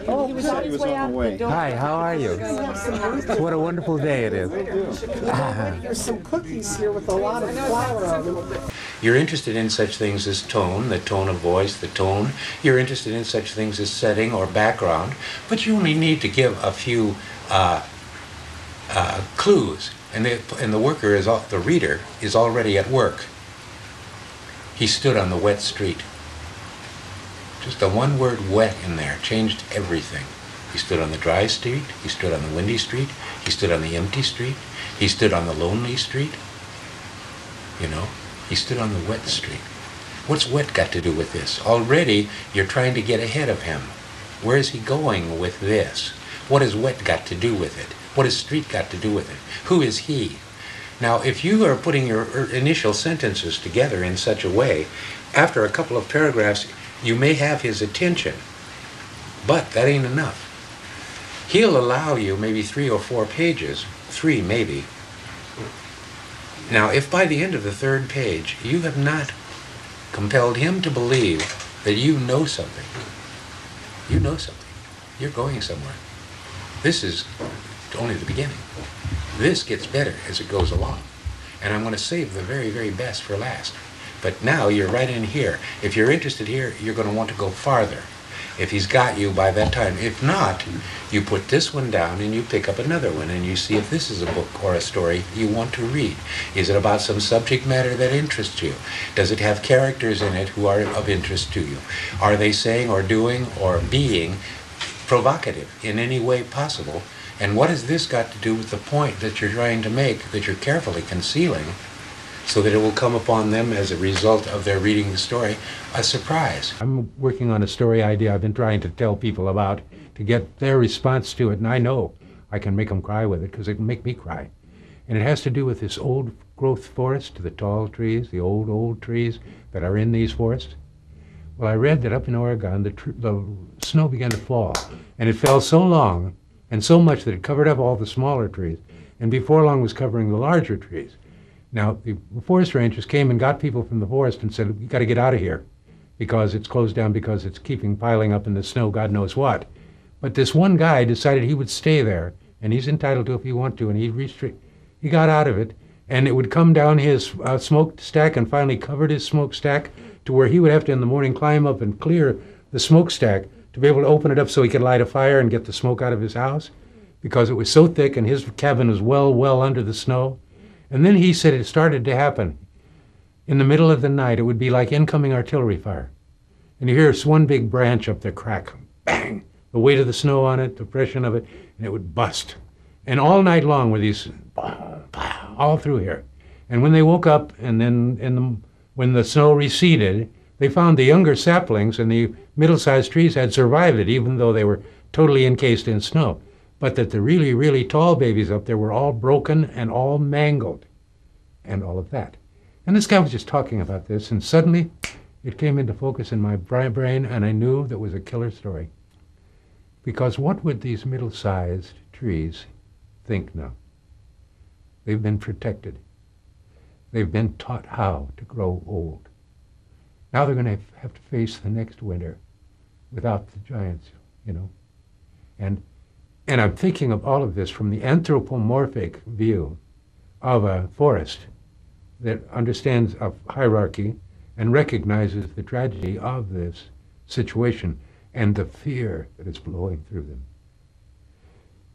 Oh, he was on his way out the door. Hi, how are you? What a wonderful day it is. There's some cookies here with a lot of flour on them. You're interested in such things as tone, the tone of voice, the tone. You're interested in such things as setting or background, but you only need to give a few clues, and the worker is the reader is already at work. He stood on the wet street. Just the one word "wet" in there changed everything. He stood on the dry street, he stood on the windy street, he stood on the empty street, he stood on the lonely street. You know, he stood on the wet street. What's wet got to do with this? Already you're trying to get ahead of him. Where is he going with this? What has wet got to do with it? What has street got to do with it? Who is he? Now, if you are putting your initial sentences together in such a way, after a couple of paragraphs, you may have his attention, but that ain't enough. He'll allow you maybe 3 or 4 pages, 3 maybe. Now, if by the end of the 3rd page you have not compelled him to believe that you know something, you're going somewhere. This is only the beginning. This gets better as it goes along. And I'm going to save the very, very best for last. But now you're right in here. If you're interested here, you're going to want to go farther. If he's got you by that time. If not, you put this one down and you pick up another one and you see if this is a book or a story you want to read. Is it about some subject matter that interests you? Does it have characters in it who are of interest to you? Are they saying or doing or being provocative in any way possible? And what has this got to do with the point that you're trying to make, that you're carefully concealing, so that it will come upon them as a result of their reading the story, a surprise? I'm working on a story idea I've been trying to tell people about to get their response to it, and I know I can make them cry with it because it can make me cry. And it has to do with this old growth forest, the tall trees, the old trees that are in these forests. Well, I read that up in Oregon, the snow began to fall, and it fell so long and so much that it covered up all the smaller trees, and before long was covering the larger trees. Now, the forest rangers came and got people from the forest and said, "You got to get out of here because it's closed down because it's piling up in the snow, God knows what." But this one guy decided he would stay there, and he's entitled to if he wants to, and he got out of it, and it would come down his smokestack and finally covered his smokestack to where he would have to in the morning climb up and clear the smokestack to be able to open it up so he could light a fire and get the smoke out of his house because it was so thick and his cabin was well under the snow. And then he said it started to happen. In the middle of the night, it would be like incoming artillery fire. And you hear this one big branch up there crack, bang, the weight of the snow on it, the pressure of it, and it would bust. And all night long were these, all through here. And when they woke up, and then when the snow receded, they found the younger saplings and the middle-sized trees had survived it, even though they were totally encased in snow. But that the really, really tall babies up there were all broken and all mangled and all of that. And this guy was just talking about this, and suddenly it came into focus in my brain, and I knew that was a killer story. Because what would these middle-sized trees think now? They've been protected. They've been taught how to grow old. Now they're going to have to face the next winter without the giants, you know. And I'm thinking of all of this from the anthropomorphic view of a forest that understands a hierarchy and recognizes the tragedy of this situation and the fear that is blowing through them.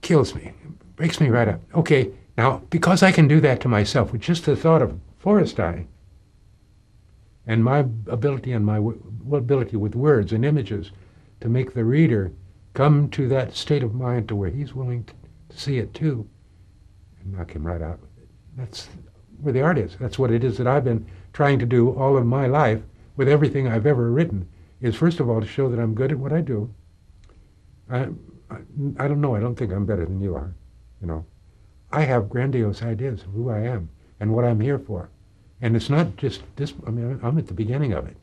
Kills me, breaks me right up. Okay, now, because I can do that to myself with just the thought of forest dying, and my ability and my ability with words and images to make the reader come to that state of mind to where he's willing to see it too, and knock him right out with it. That's where the art is. That's what it is that I've been trying to do all of my life with everything I've ever written, is first of all to show that I'm good at what I do. I don't know, I don't think I'm better than you are, you know. I have grandiose ideas of who I am and what I'm here for. And it's not just this, I mean, I'm at the beginning of it.